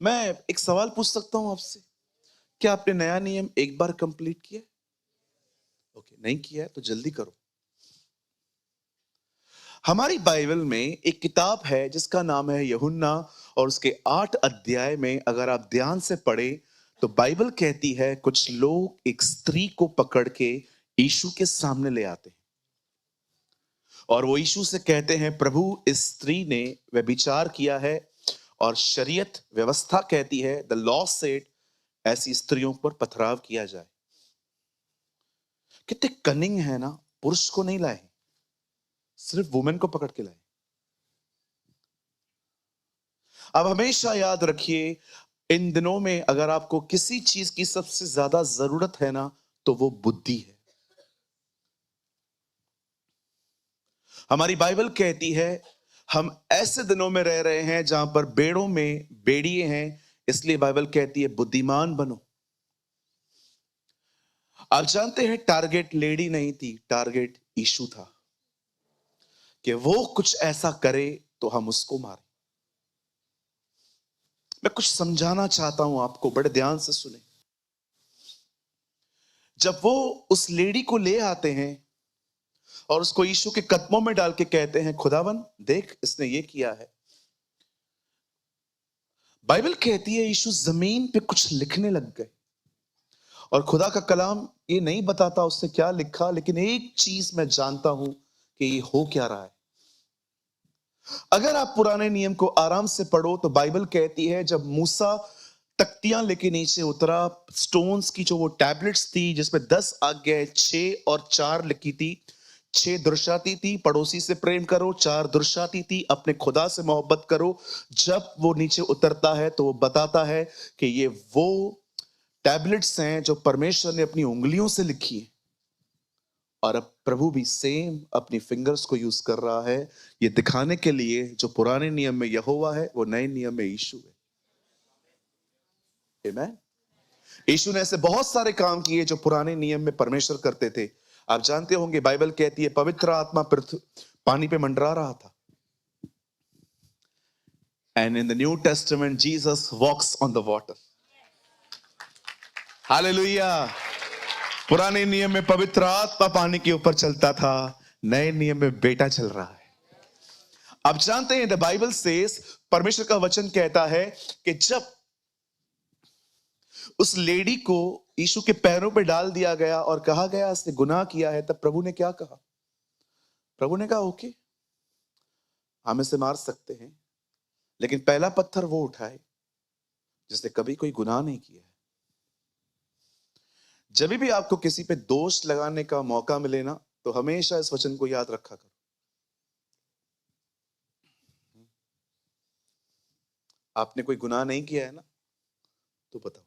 मैं एक सवाल पूछ सकता हूं आपसे? क्या आपने नया नियम एक बार कंप्लीट किया? ओके, नहीं किया है तो जल्दी करो। हमारी बाइबल में एक किताब है जिसका नाम है यूहन्ना, और उसके 8 अध्याय में अगर आप ध्यान से पढ़े तो बाइबल कहती है कुछ लोग एक स्त्री को पकड़ के यीशु के सामने ले आते हैं और वो यीशु से कहते हैं, प्रभु, इस स्त्री ने व्यभिचार किया है और शरीयत व्यवस्था कहती है, द लॉ सेड, ऐसी स्त्रियों पर पथराव किया जाए। कितने कनिंग है ना, पुरुष को नहीं लाए, सिर्फ वुमेन को पकड़ के लाए। अब हमेशा याद रखिए, इन दिनों में अगर आपको किसी चीज की सबसे ज्यादा जरूरत है ना, तो वो बुद्धि है। हमारी बाइबल कहती है हम ऐसे दिनों में रह रहे हैं जहां पर बेड़ों में बेड़िए हैं, इसलिए बाइबल कहती है बुद्धिमान बनो। आप जानते हैं टारगेट लेडी नहीं थी, टारगेट यीशु था कि वो कुछ ऐसा करे तो हम उसको मारें। मैं कुछ समझाना चाहता हूं आपको, बड़े ध्यान से सुने। जब वो उस लेडी को ले आते हैं और उसको यीशु के कदमों में डाल के कहते हैं, खुदावन देख इसने ये किया है। बाइबल कहती है यीशु जमीन पे कुछ लिखने लग गए और खुदा का कलाम ये नहीं बताता उससे क्या लिखा, लेकिन एक चीज मैं जानता हूं कि ये हो क्या रहा है। अगर आप पुराने नियम को आराम से पढ़ो तो बाइबल कहती है जब मूसा तख्तियां लेके नीचे उतरा, स्टोन्स की जो वो टैबलेट्स थी जिसमें 10 आज्ञाएं 6 और 4 लिखी थी। 6 दर्शाती थी पड़ोसी से प्रेम करो, 4 दर्शाती थी अपने खुदा से मोहब्बत करो। जब वो नीचे उतरता है तो वो बताता है कि ये वो टैबलेट्स हैं जो परमेश्वर ने अपनी उंगलियों से लिखी है, और अब प्रभु भी सेम अपनी फिंगर्स को यूज कर रहा है, ये दिखाने के लिए जो पुराने नियम में यहोवा है वो नए नियम में यीशु है। आमेन। यीशु ने ऐसे बहुत सारे काम किए जो पुराने नियम में परमेश्वर करते थे। आप जानते होंगे बाइबल कहती है पवित्र आत्मा पानी पे मंडरा रहा था। And in the New Testament Jesus walks on the water. Hallelujah. पुराने नियम में पवित्र आत्मा पानी के ऊपर चलता था, नए नियम में बेटा चल रहा है। आप जानते हैं द बाइबल सेज, परमेश्वर का वचन कहता है कि जब उस लेडी को यीशु के पैरों पे डाल दिया गया और कहा गया इसने गुनाह किया है, तब प्रभु ने क्या कहा? प्रभु ने कहा ओके, हम इसे मार सकते हैं, लेकिन पहला पत्थर वो उठाए जिसने कभी कोई गुनाह नहीं किया है। जब भी आपको किसी पे दोष लगाने का मौका मिले ना, तो हमेशा इस वचन को याद रखा करो। आपने कोई गुनाह नहीं किया है ना, तो बताओ।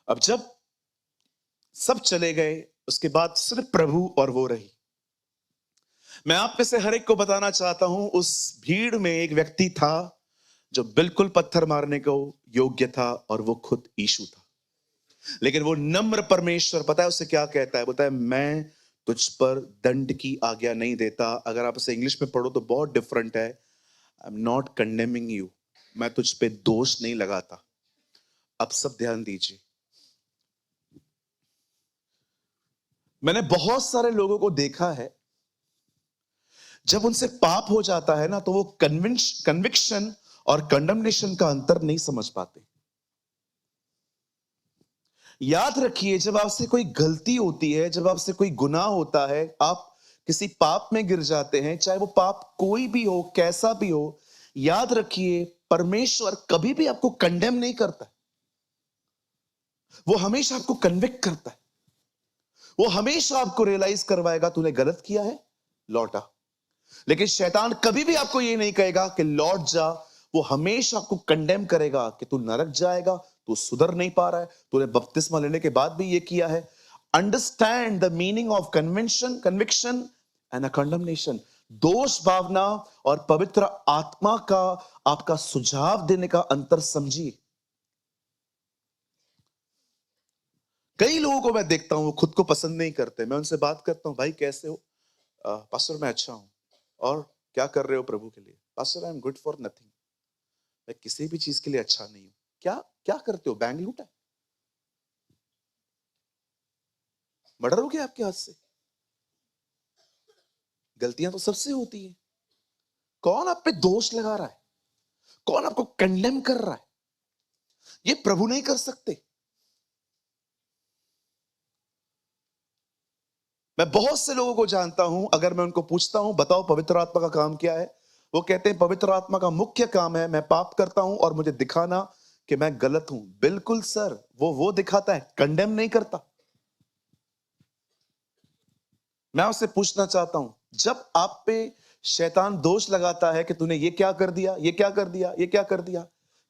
अब जब सब चले गए, उसके बाद सिर्फ प्रभु और वो रही। मैं आप में से हर एक को बताना चाहता हूं, उस भीड़ में एक व्यक्ति था जो बिल्कुल पत्थर मारने को योग्य था, और वो खुद यीशु था। लेकिन वो नम्र परमेश्वर, पता है उससे क्या कहता है? बोलता है मैं तुझ पर दंड की आज्ञा नहीं देता। अगर आप इसे इंग्लिश में पढ़ो तो बहुत डिफरेंट है। I am not condemning you, मैं तुझ पे दोष नहीं लगाता। अब सब ध्यान दीजिए। मैंने बहुत सारे लोगों को देखा है, जब उनसे पाप हो जाता है ना, तो वो कन्विक्शन और कंडमनेशन का अंतर नहीं समझ पाते। याद रखिए, जब आपसे कोई गलती होती है, जब आपसे कोई गुनाह होता है, आप किसी पाप में गिर जाते हैं, चाहे वो पाप कोई भी हो, कैसा भी हो, याद रखिए परमेश्वर कभी भी आपको कंडेम नहीं करता है। वो हमेशा आपको कन्विक्ट करता है। वो हमेशा आपको रियलाइज करवाएगा तूने गलत किया है, लौटा। लेकिन शैतान कभी भी आपको ये नहीं कहेगा कि लौट जा। वो हमेशा आपको कंडेम करेगा कि तू नरक जाएगा, तू सुधर नहीं पा रहा है, तूने बपतिस्मा लेने के बाद भी ये किया है। Understand the meaning of conviction and a condemnation. दोष भावना और पवित्र आत्मा का आपका सुझाव देने का अंतर समझिए। कई लोगों को मैं देखता हूं, वो खुद को पसंद नहीं करते। मैं उनसे बात करता हूं, भाई कैसे हो? पास्टर मैं अच्छा हूं। और क्या कर रहे हो प्रभु के लिए? Pastor I am good for nothing. मैं किसी भी चीज के लिए अच्छा नहीं हूं। क्या क्या करते हो? बैंक लूटा, मर्डर हो गया आपके हाथ से। गलतियां तो सबसे होती है। कौन आप पे दोष लगा रहा है? कौन आपको कंडेम कर रहा है? ये प्रभु नहीं कर सकते। मैं बहुत से लोगों को जानता हूं, अगर मैं उनको पूछता हूं बताओ पवित्र आत्मा का काम क्या है, वो कहते हैं पवित्र आत्मा का मुख्य काम है मैं पाप करता हूं और मुझे दिखाना कि मैं गलत हूं। बिल्कुल सर, वो दिखाता है, कंडेम नहीं करता। मैं उससे पूछना चाहता हूं, जब आप पे शैतान दोष लगाता है कि तूने ये क्या कर दिया, ये क्या कर दिया, ये क्या कर दिया,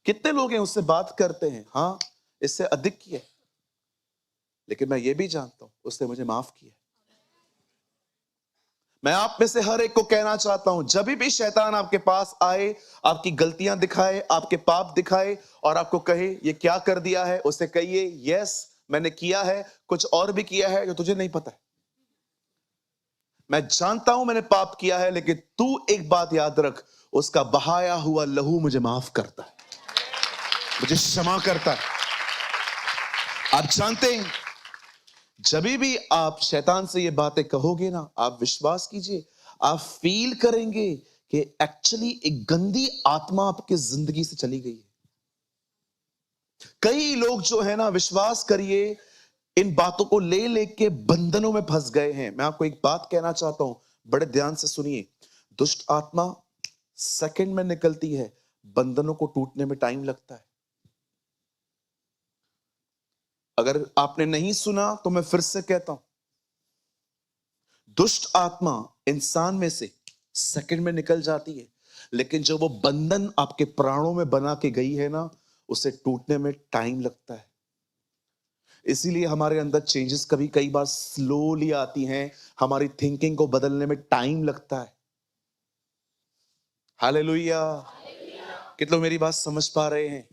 कितने लोग हैं उससे बात करते हैं, हाँ इससे अधिक किया, लेकिन मैं ये भी जानता हूं उसने मुझे माफ किया। मैं आप में से हर एक को कहना चाहता हूं, जब भी शैतान आपके पास आए, आपकी गलतियां दिखाए, आपके पाप दिखाए और आपको कहे ये क्या कर दिया है, उसे कहिए यस मैंने किया है, कुछ और भी किया है जो तुझे नहीं पता है। मैं जानता हूं मैंने पाप किया है, लेकिन तू एक बात याद रख, उसका बहाया हुआ लहू मुझे माफ करता है, मुझे क्षमा करता है। आप जानते हैं, जब भी आप शैतान से ये बातें कहोगे ना, आप विश्वास कीजिए, आप फील करेंगे कि एक्चुअली एक गंदी आत्मा आपकी जिंदगी से चली गई है। कई लोग जो है ना, विश्वास करिए, इन बातों को ले लेके बंधनों में फंस गए हैं। मैं आपको एक बात कहना चाहता हूं, बड़े ध्यान से सुनिए। दुष्ट आत्मा सेकंड में निकलती है, बंधनों को टूटने में टाइम लगता है। अगर आपने नहीं सुना तो मैं फिर से कहता हूं, दुष्ट आत्मा इंसान में से सेकंड में निकल जाती है, लेकिन जो वो बंधन आपके प्राणों में बना के गई है ना, उसे टूटने में टाइम लगता है। इसीलिए हमारे अंदर चेंजेस कभी कई बार स्लोली आती हैं, हमारी थिंकिंग को बदलने में टाइम लगता है। हालेलुया। कितने लोग मेरी बात समझ पा रहे हैं?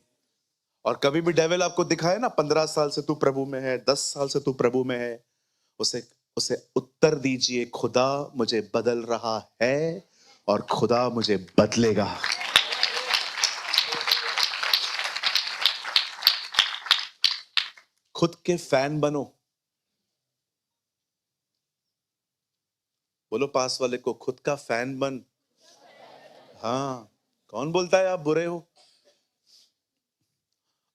और कभी भी डेविल आपको दिखाए ना, 15 साल से तू प्रभु में है, 10 साल से तू प्रभु में है, उसे उसे उत्तर दीजिए, खुदा मुझे बदल रहा है और खुदा मुझे बदलेगा। खुद के फैन बनो। बोलो पास वाले को, खुद का फैन बन। हाँ, कौन बोलता है आप बुरे हो?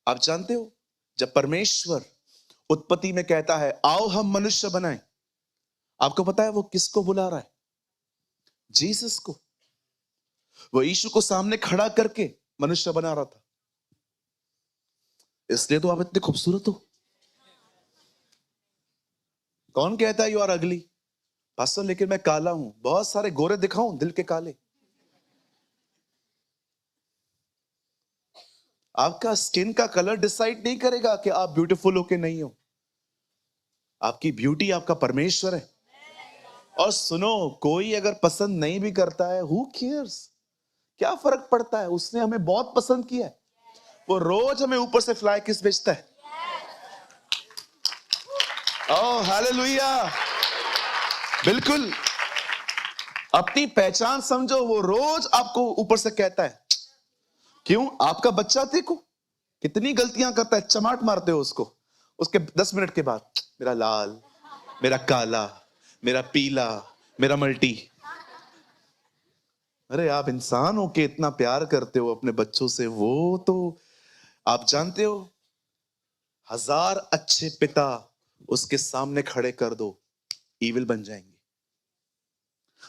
आप जानते हो, जब परमेश्वर उत्पत्ति में कहता है आओ हम मनुष्य बनाएं, आपको पता है वो किसको बुला रहा है? जीसस को। वो यीशु को सामने खड़ा करके मनुष्य बना रहा था। इसलिए तो आप इतने खूबसूरत हो। कौन कहता है यू आर अगली? पास्टर लेकिन मैं काला हूं। बहुत सारे गोरे दिखाऊं, दिल के काले? आपका स्किन का कलर डिसाइड नहीं करेगा कि आप ब्यूटीफुल हो कि नहीं हो। आपकी ब्यूटी आपका परमेश्वर है। और सुनो, कोई अगर पसंद नहीं भी करता है, हु केयर्स? क्या फर्क पड़ता है? उसने हमें बहुत पसंद किया है। वो रोज हमें ऊपर से फ्लाई किस भेजता है। Oh hallelujah. बिल्कुल, अपनी पहचान समझो। वो रोज आपको ऊपर से कहता है, क्यों? आपका बच्चा देखो कितनी गलतियां करता है, चमाट मारते हो उसको, उसके 10 मिनट के बाद मेरा लाल, मेरा काला, मेरा पीला, मेरा मल्टी। अरे आप इंसान हो के इतना प्यार करते हो अपने बच्चों से, वो तो आप जानते हो, 1000 अच्छे पिता उसके सामने खड़े कर दो, ईविल बन जाएंगे।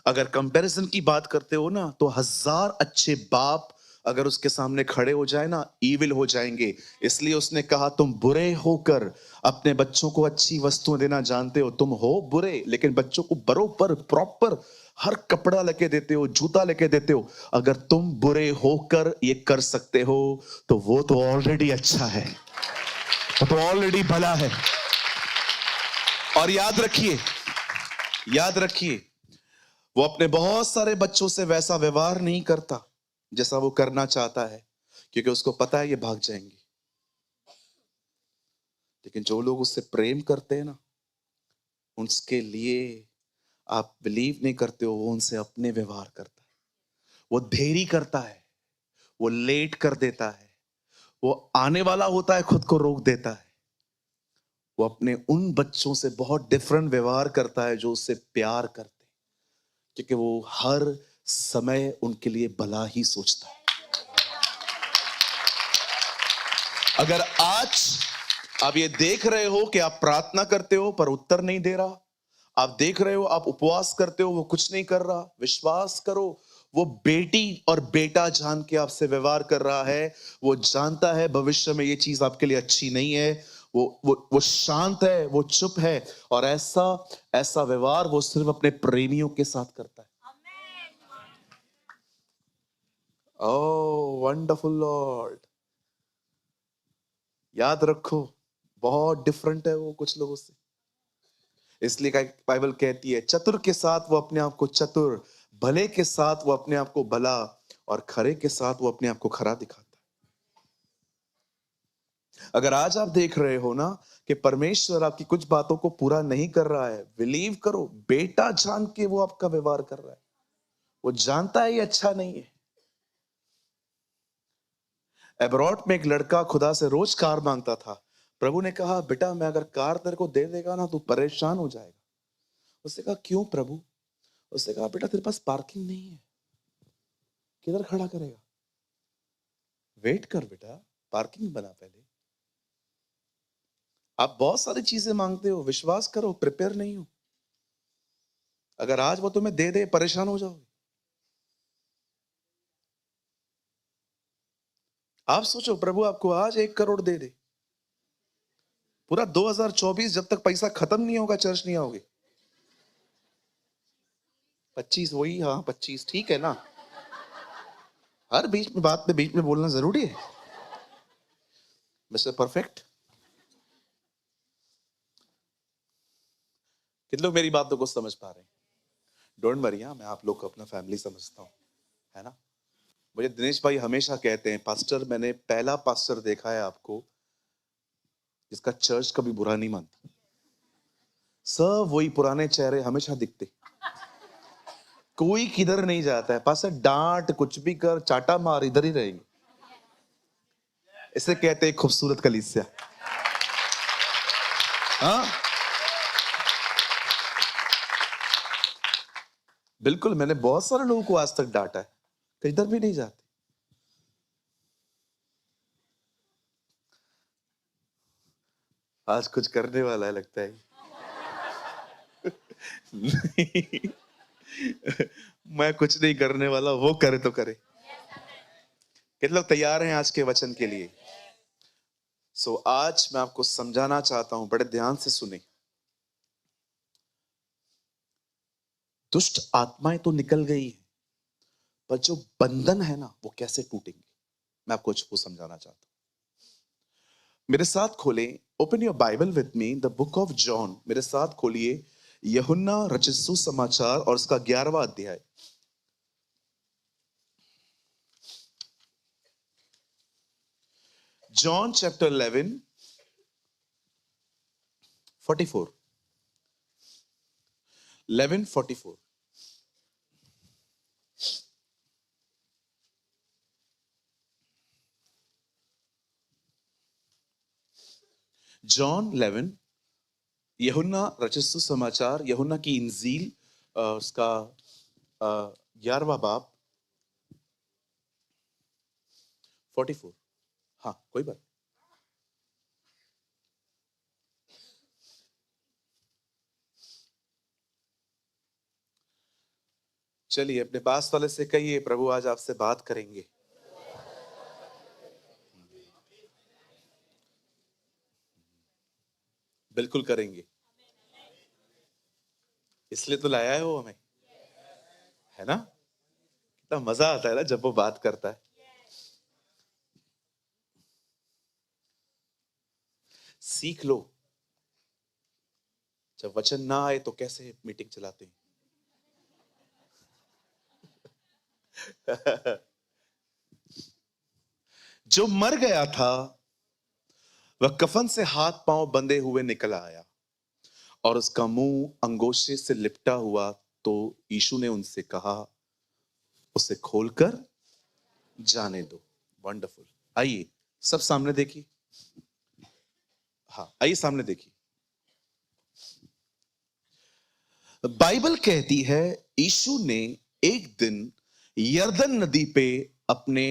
अगर कंपैरिजन की बात करते हो ना, तो 1000 अच्छे बाप अगर उसके सामने खड़े हो जाए ना, ईविल हो जाएंगे। इसलिए उसने कहा तुम बुरे होकर अपने बच्चों को अच्छी वस्तुएं देना जानते हो। तुम हो बुरे, लेकिन बच्चों को बरोबर प्रॉपर हर कपड़ा लेके देते हो, जूता लेके देते हो। अगर तुम बुरे होकर ये कर सकते हो, तो वो तो ऑलरेडी अच्छा है, वो तो ऑलरेडी भला है। और याद रखिए, याद रखिए, वो अपने बहुत सारे बच्चों से वैसा व्यवहार नहीं करता जैसा वो करना चाहता है, क्योंकि उसको पता है ये भाग जाएंगे। लेकिन जो लोग उससे प्रेम करते हैं ना, उसके लिए आप बिलीव नहीं करते हो, वो उनसे अपने व्यवहार करता है, वो देरी करता है, वो लेट कर देता है, वो आने वाला होता है खुद को रोक देता है। वो अपने उन बच्चों से बहुत डिफरेंट व्यवहार करता है जो उससे प्यार करते हैं, क्योंकि वो हर समय उनके लिए भला ही सोचता है। अगर आज आप ये देख रहे हो कि आप प्रार्थना करते हो पर उत्तर नहीं दे रहा, आप देख रहे हो आप उपवास करते हो वो कुछ नहीं कर रहा, विश्वास करो वो बेटी और बेटा जान के आपसे व्यवहार कर रहा है। वो जानता है भविष्य में ये चीज आपके लिए अच्छी नहीं है। वो शांत है, वो चुप है, और ऐसा ऐसा व्यवहार वो सिर्फ अपने प्रेमियों के साथ करता है। ओह वंडरफुल लॉर्ड। याद रखो, बहुत डिफरेंट है वो कुछ लोगों से। इसलिए बाइबल कहती है चतुर के साथ वो अपने आप को चतुर, भले के साथ वो अपने आप को भला, और खरे के साथ वो अपने आप को खरा दिखाता है। अगर आज आप देख रहे हो ना कि परमेश्वर आपकी कुछ बातों को पूरा नहीं कर रहा है, बिलीव करो, बेटा जान के वो आपका व्यवहार कर रहा है। वो जानता है ये अच्छा नहीं है। एब्रॉड में एक लड़का खुदा से रोज कार मांगता था। प्रभु ने कहा बेटा मैं अगर कार तेरे को दे देगा ना तो परेशान हो जाएगा। उसने कहा क्यों प्रभु? उसने कहा बेटा तेरे पास पार्किंग नहीं है, किधर खड़ा करेगा? वेट कर बेटा, पार्किंग बना पहले। आप बहुत सारी चीजें मांगते हो, विश्वास करो प्रिपेयर नहीं हो। अगर आज वो तुम्हें दे दे परेशान हो जाओगे। आप सोचो प्रभु आपको आज 1 करोड़ दे दे, पूरा 2024 जब तक पैसा खत्म नहीं होगा चर्च नहीं आओगे। 25 वही, हाँ 25 ठीक है ना। हर बीच में बात में बीच में बोलना जरूरी है मिस्टर परफेक्ट। कितने लोग मेरी बातों को समझ पा रहे हैं? डोंट वरी, मैं आप लोग को अपना फैमिली समझता हूँ, है ना। मुझे दिनेश भाई हमेशा कहते हैं पास्टर मैंने पहला पास्टर देखा है आपको जिसका चर्च कभी बुरा नहीं मानता। सब वही पुराने चेहरे हमेशा दिखते, कोई किधर नहीं जाता है। पास्टर डांट कुछ भी कर, चाटा मार, इधर ही रहेंगे। इसे कहते हैं खूबसूरत कलीसिया। हाँ बिल्कुल, मैंने बहुत सारे लोगों को आज तक डांटा है, किधर भी नहीं जाते। आज कुछ करने वाला है लगता है। नहीं, मैं कुछ नहीं करने वाला, वो करे तो करे। कितने लोग तैयार हैं आज के वचन के लिए? आज मैं आपको समझाना चाहता हूं, बड़े ध्यान से सुने। दुष्ट आत्माएं तो निकल गई है, पर जो बंधन है ना वो कैसे टूटेंगे, मैं आपको वो समझाना चाहता हूं। मेरे साथ खोलें, open your Bible with me, the book of John. मेरे साथ खोलिए यूहन्ना रचित सुसमाचार और उसका 11वां अध्याय। John chapter 11 44, 11:44। जॉन 11, यूहन्ना रचित सुसमाचार, यूहन्ना की इंजील, उसका 11वां बाब 44। हाँ कोई बात। चलिए अपने पास वाले से कहिए प्रभु आज आपसे बात करेंगे। बिल्कुल करेंगे, इसलिए तो लाया है वो हमें, है ना। कितना मजा आता है ना जब वो बात करता है। सीख लो, जब वचन ना आए तो कैसे मीटिंग चलाते हैं। जो मर गया था वह कफन से हाथ पांव बंधे हुए निकल आया और उसका मुंह अंगोछे से लिपटा हुआ। तो यीशु ने उनसे कहा उसे खोलकर जाने दो। वंडरफुल। आइए सब सामने देखिए। हाँ, आइए सामने देखिए। बाइबल कहती है यीशु ने एक दिन यरदन नदी पे अपने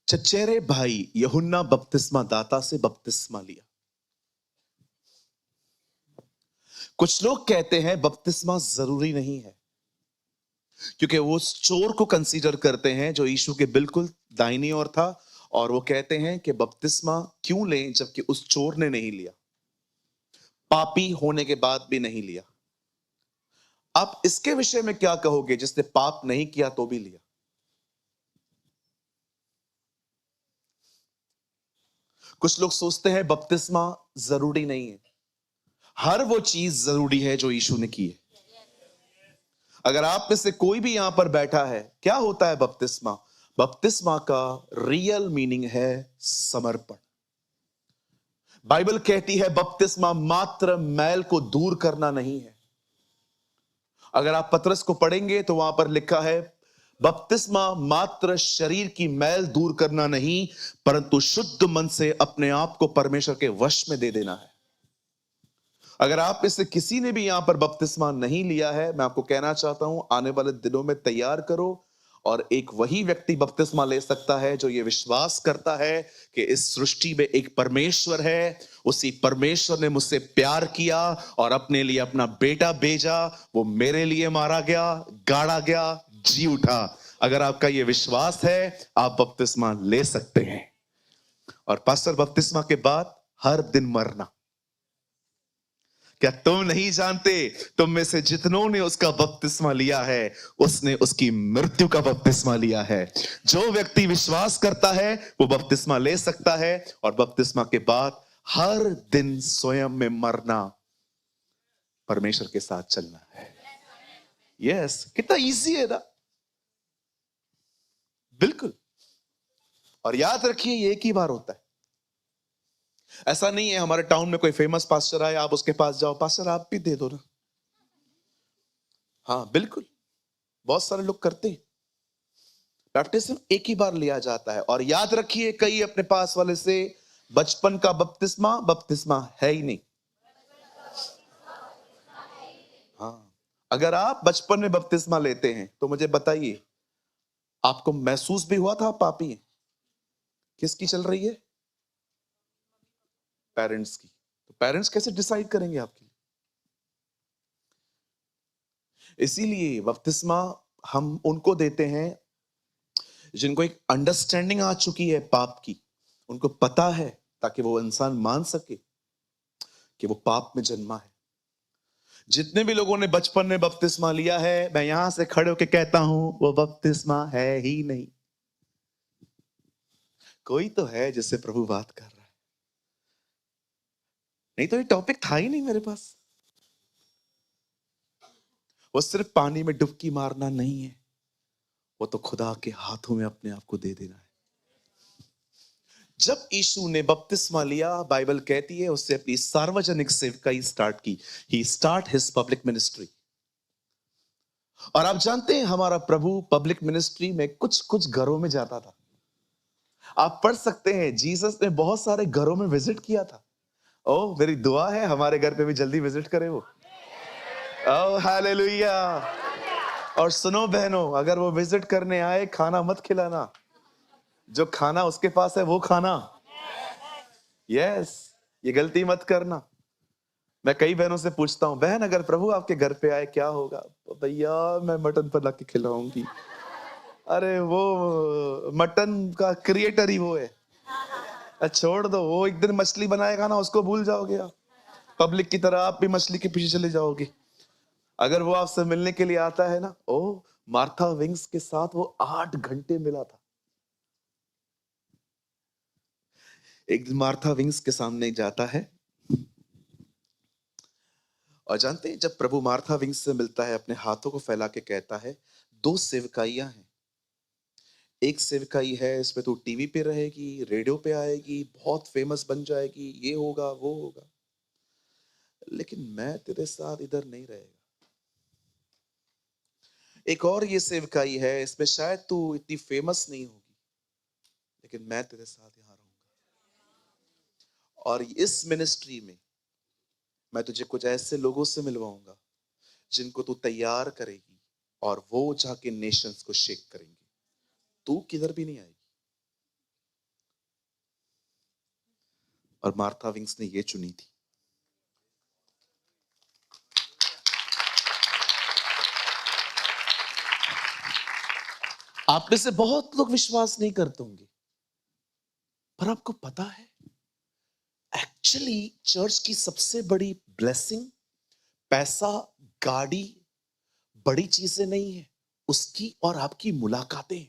चचेरे भाई यूहन्ना बपतिस्मा दाता से बपतिस्मा लिया। कुछ लोग कहते हैं बपतिस्मा जरूरी नहीं है, क्योंकि वो उस चोर को कंसीडर करते हैं जो यीशु के बिल्कुल दाहिनी ओर था, और वो कहते हैं कि बपतिस्मा क्यों लें जबकि उस चोर ने नहीं लिया, पापी होने के बाद भी नहीं लिया। आप इसके विषय में क्या कहोगे जिसने पाप नहीं किया तो भी लिया? कुछ लोग सोचते हैं बपतिस्मा जरूरी नहीं है, हर वो चीज जरूरी है जो यीशु ने की है। अगर आप में से कोई भी यहां पर बैठा है, क्या होता है बपतिस्मा? बपतिस्मा का रियल मीनिंग है समर्पण। बाइबल कहती है बपतिस्मा मात्र मैल को दूर करना नहीं है। अगर आप पतरस को पढ़ेंगे तो वहां पर लिखा है बपतिस्मा मात्र शरीर की मैल दूर करना नहीं, परंतु शुद्ध मन से अपने आप को परमेश्वर के वश में दे देना है। अगर आप में से किसी ने भी यहां पर बपतिस्मा नहीं लिया है, मैं आपको कहना चाहता हूं आने वाले दिनों में तैयार करो, और एक वही व्यक्ति बपतिस्मा ले सकता है जो ये विश्वास करता है कि इस सृष्टि में एक परमेश्वर है, उसी परमेश्वर ने मुझसे प्यार किया और अपने लिए अपना बेटा भेजा, वो मेरे लिए मारा गया, गाड़ा गया, जी उठा। अगर आपका ये विश्वास है, आप बपतिस्मा ले सकते हैं। और पास्टर, बपतिस्मा के बाद हर दिन मरना, क्या तुम नहीं जानते तुम में से जितनों ने उसका बपतिस्मा लिया है उसने उसकी मृत्यु का बपतिस्मा लिया है? जो व्यक्ति विश्वास करता है वो बपतिस्मा ले सकता है, और बपतिस्मा के बाद हर दिन स्वयं में मरना, परमेश्वर के साथ चलना है। यस, कितना इजी है ना। बिल्कुल। और याद रखिए ये एक ही बार होता है। ऐसा नहीं है हमारे टाउन में कोई फेमस पास्टर आए, आप उसके पास जाओ, पास्टर आप भी दे दो ना। हाँ बिल्कुल, बहुत सारे लोग करते हैं। बैप्टिज्म एक ही बार लिया जाता है। और याद रखिए, कई अपने पास वाले से बचपन का बपतिस्मा बपतिस्मा है ही नहीं। हाँ, अगर आप बचपन में बपतिस्मा लेते हैं तो मुझे बताइए, आपको महसूस भी हुआ था आप पापी हैं? किसकी चल रही है? पेरेंट्स की। तो पेरेंट्स कैसे डिसाइड करेंगे आपके लिए? इसीलिए बपतिस्मा हम उनको देते हैं जिनको एक अंडरस्टैंडिंग आ चुकी है पाप की, उनको पता है, ताकि वो इंसान मान सके कि वो पाप में जन्मा है। जितने भी लोगों ने बचपन में बपतिस्मा लिया है, मैं यहां से खड़े होकर कहता हूं वो बपतिस्मा है ही नहीं। कोई तो है जिससे प्रभु बात कर रहा है, नहीं तो ये टॉपिक था ही नहीं मेरे पास। वो सिर्फ पानी में डुबकी मारना नहीं है, वो तो खुदा के हाथों में अपने आप को दे देना है। जब यीशु ने बपतिस्मा लिया, बाइबल कहती है उससे अपनी सार्वजनिक सेवकाई स्टार्ट की। ही स्टार्ट हिज पब्लिक मिनिस्ट्री। और आप जानते हैं हमारा प्रभु पब्लिक मिनिस्ट्री में कुछ कुछ घरों में जाता था। आप पढ़ सकते हैं जीसस ने बहुत सारे घरों में विजिट किया था। ओह, मेरी दुआ है हमारे घर पे भी जल्दी विजिट करे वो। Oh hallelujah. और सुनो बहनों, अगर वो विजिट करने आए, खाना मत खिलाना, जो खाना उसके पास है वो खाना। यस, ये गलती मत करना। मैं कई बहनों से पूछता हूं, बहन अगर प्रभु आपके घर पे आए क्या होगा? तो भैया मैं मटन बना के खिलाऊंगी। अरे वो मटन का क्रिएटर ही वो है। छोड़ दो, वो एक दिन मछली बनाएगा ना, उसको भूल जाओगे आप। पब्लिक की तरह आप भी मछली के पीछे चले जाओगे। अगर वो आपसे मिलने के लिए आता है ना, ओ मार्था विंग्स के साथ वो 8 घंटे मिला था। एक दिन मार्था विंग्स के सामने जाता है, और जानते हैं जब प्रभु मार्था विंग्स से मिलता है, अपने हाथों को फैला के कहता है, 2 सेवकाइयां हैं। एक सेवकाई है इसमें तू टीवी पे रहेगी, रेडियो पे आएगी, बहुत फेमस बन जाएगी, ये होगा वो होगा, लेकिन मैं तेरे साथ इधर नहीं रहेगा। एक और ये सेवकाई है, इसमें शायद तू इतनी फेमस नहीं होगी, लेकिन मैं तेरे साथ यहां रहूंगा। और इस मिनिस्ट्री में मैं तुझे कुछ ऐसे लोगों से मिलवाऊंगा जिनको तू तैयार करेगी और वो जाके नेशंस को शेक करेंगे। तू किधर भी नहीं आएगी। और मार्था विंग्स ने ये चुनी थी। आप में से बहुत लोग विश्वास नहीं करते होंगे, पर आपको पता है एक्चुअली चर्च की सबसे बड़ी ब्लेसिंग पैसा, गाड़ी, बड़ी चीजें नहीं है, उसकी और आपकी मुलाकातें।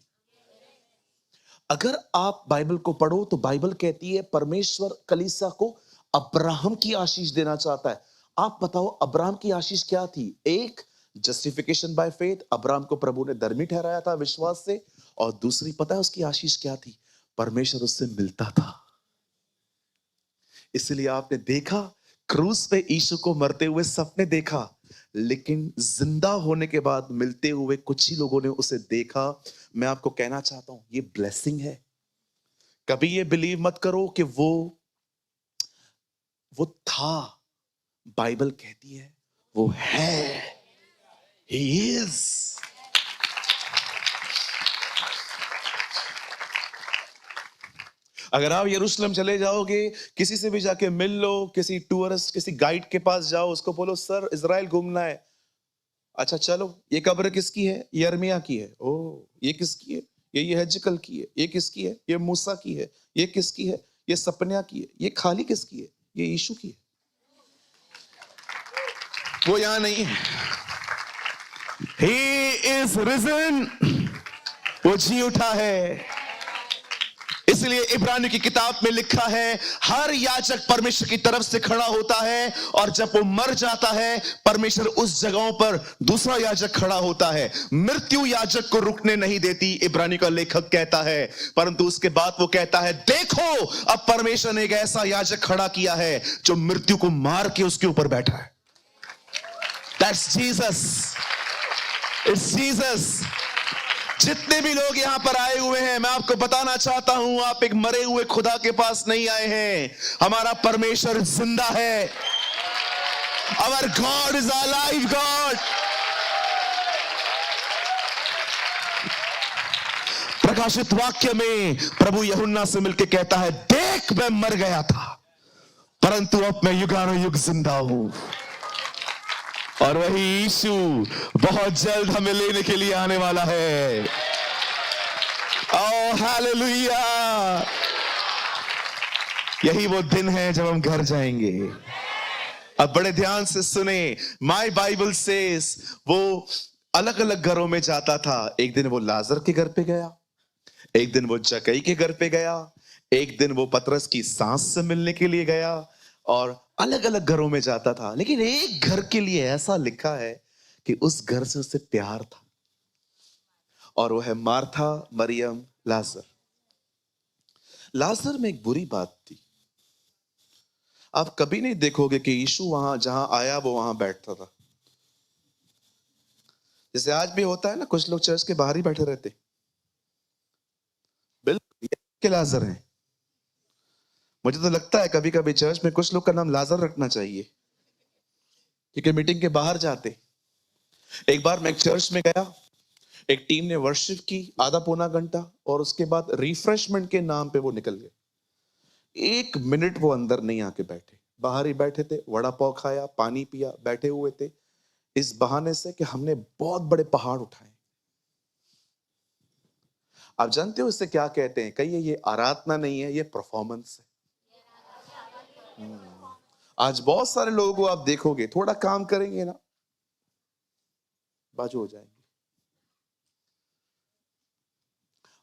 अगर आप बाइबल को पढ़ो तो बाइबल कहती है परमेश्वर कलीसिया को अब्राहम की आशीष देना चाहता है। आप बताओ अब्राहम की आशीष क्या थी? एक, जस्टिफिकेशन बाय फेथ, अब्राहम को प्रभु ने धर्मी ठहराया था विश्वास से। और दूसरी पता है उसकी आशीष क्या थी? परमेश्वर उससे मिलता था। इसलिए आपने देखा क्रूस पे यीशु को मरते हुए सबने देखा, लेकिन जिंदा होने के बाद मिलते हुए कुछ ही लोगों ने उसे देखा। मैं आपको कहना चाहता हूं ये ब्लेसिंग है। कभी ये बिलीव मत करो कि वो था। बाइबल कहती है वो है। He is. अगर आप यरूशलेम चले जाओगे, किसी से भी जाके मिल लो, किसी टूरिस्ट, किसी गाइड के पास जाओ, उसको बोलो सर इजराइल घूमना है। अच्छा चलो, ये कब्र किसकी है? ये यिर्मयाह की है। ओ, ये किसकी है? ये हेजकल की है। ये किसकी है? ये मूसा की है। ये किसकी है? ये सपन्या की है। ये खाली किसकी है? ये यीशु की है। वो यहां नहीं है। He is risen। वो जी उठा है। इसलिए इब्रानियों की किताब में लिखा है हर याजक परमेश्वर की तरफ से खड़ा होता है, और जब वो मर जाता है परमेश्वर उस जगहों पर दूसरा याजक खड़ा होता है। मृत्यु याजक को रुकने नहीं देती, इब्रानियों का लेखक कहता है। परंतु उसके बाद वो कहता है देखो अब परमेश्वर ने एक ऐसा याजक खड़ा किया है जो मृत्यु को मार के उसके ऊपर बैठा है। That's Jesus। It's Jesus। जितने भी लोग यहां पर आए हुए हैं, मैं आपको बताना चाहता हूं आप एक मरे हुए खुदा के पास नहीं आए हैं। हमारा परमेश्वर जिंदा है। Our God is alive God। प्रकाशित वाक्य में प्रभु यूहन्ना से मिलकर कहता है देख मैं मर गया था परंतु अब मैं युगानुयुग जिंदा हूं। और वही यीशु बहुत जल्द हमें लेने के लिए आने वाला है। Oh hallelujah. यही वो दिन है जब हम घर जाएंगे। अब बड़े ध्यान से सुने, माय बाइबल सेज वो अलग अलग घरों में जाता था। एक दिन वो लाजर के घर पे गया, एक दिन वो जक्कई के घर पे गया, एक दिन वो पतरस की सास से मिलने के लिए गया, और अलग अलग घरों में जाता था। लेकिन एक घर के लिए ऐसा लिखा है कि उस घर से उसे प्यार था, और वो है मार्था, मरियम, लाजर। लाजर में एक बुरी बात थी। आप कभी नहीं देखोगे कि यीशु वहां जहां आया वो वहां बैठता था। जैसे आज भी होता है ना, कुछ लोग चर्च के बाहर ही बैठे रहते। बिल्कुल के लाजर हैं। मुझे तो लगता है कभी कभी चर्च में कुछ लोग का नाम लाजर रखना चाहिए, क्योंकि मीटिंग के बाहर जाते। एक बार मैं एक चर्च में गया, एक टीम ने वर्शिप की आधा पौना घंटा, और उसके बाद रिफ्रेशमेंट के नाम पे वो निकल गए। 1 मिनट वो अंदर नहीं आके बैठे, बाहर ही बैठे थे। वड़ा पाव खाया, पानी पिया, बैठे हुए थे इस बहाने से कि हमने बहुत बड़े पहाड़ उठाए। आप जानते हो इससे क्या कहते हैं? कहिए ये आराधना नहीं है, ये परफॉर्मेंस है। आज बहुत सारे लोगों को आप देखोगे थोड़ा काम करेंगे ना, बाजू हो जाएंगे।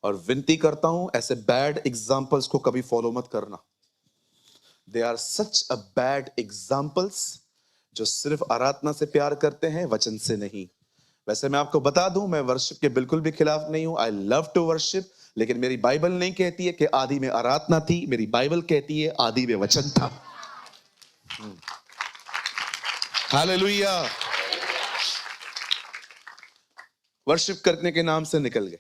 और विनती करता हूं ऐसे बैड एग्जाम्पल्स को कभी फॉलो मत करना। They are such a bad examples, जो सिर्फ आराधना से प्यार करते हैं, वचन से नहीं। वैसे मैं आपको बता दूं, मैं वर्शिप के बिल्कुल भी खिलाफ नहीं हूं। आई लव टू वर्शिप, लेकिन मेरी बाइबल नहीं कहती है कि आदि में आराधना थी। मेरी बाइबल कहती है आदि में वचन था। हालेलुया। वर्शिप करने के नाम से निकल गए।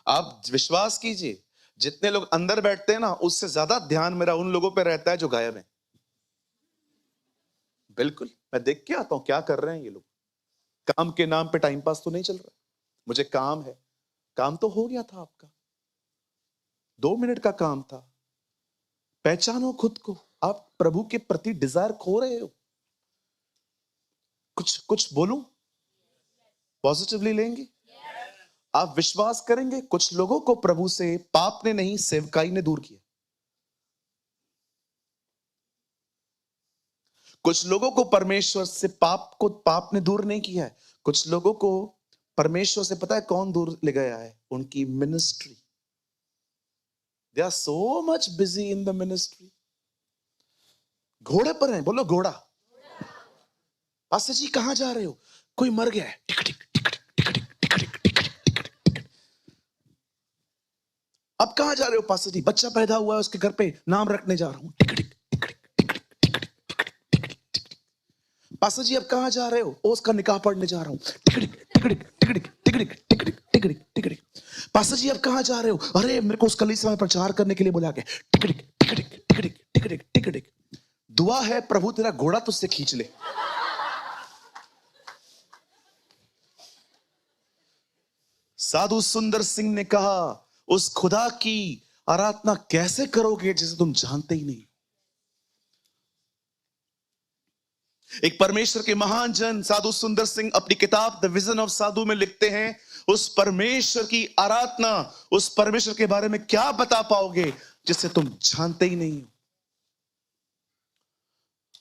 आप विश्वास कीजिए, जितने लोग अंदर बैठते हैं ना, उससे ज्यादा ध्यान मेरा उन लोगों पे रहता है जो गायब है। बिल्कुल, मैं देख के आता हूं क्या कर रहे हैं ये लोग। काम के नाम पे टाइम पास तो नहीं चल रहा। मुझे काम है, काम तो हो गया था आपका, 2 मिनट का काम था। पहचानो खुद को, आप प्रभु के प्रति डिजायर खो रहे हो। कुछ कुछ बोलूं, पॉजिटिवली लेंगे। आप विश्वास करेंगे, कुछ लोगों को प्रभु से पाप ने नहीं, सेवकाई ने दूर किया। कुछ लोगों को परमेश्वर से पाप ने दूर नहीं किया है। कुछ लोगों को परमेश्वर से पता है कौन दूर ले गया है? उनकी ministry. They are so much busy in the ministry. घोड़े पर हैं, बोलो घोड़ा। पास्टर जी कहां जा रहे हो? कोई मर गया है, टिक टिक टिक टिक टिक टिक टिक टिक टिक टिक टिक टिक। अब कहां जा रहे हो पास्टर जी? बच्चा पैदा हुआ है, उसके घर पे नाम रखने जा रहा हूं, टिक टिक टिक टिक टिक टिक टिक टिक टिक टिक। पास्टर जी अब कहां जा रहे हो? ओ उसका निकाह पढ़ने जा रहा हूं, टिक टिक टिक टिक टिक टिक टिक टिक टिक टिक टिक टिक टिक टिक। पास्टर जी अब कहां जा रहे हो? अरे मेरे को उस कलीसिया में प्रचार करने के लिए बुला के, टिक टिक टिक टिक टिक टिक टिक टिक टिक टिक। दुआ है प्रभु तेरा घोड़ा तुझसे खींच ले। साधु सुंदर सिंह ने कहा, उस खुदा की आराधना कैसे करोगे जिसे तुम जानते ही नहीं। एक परमेश्वर के महान जन साधु सुंदर सिंह अपनी किताब द विजन ऑफ साधु में लिखते हैं, उस परमेश्वर की आराधना, उस परमेश्वर के बारे में क्या बता पाओगे जिसे तुम जानते ही नहीं हो।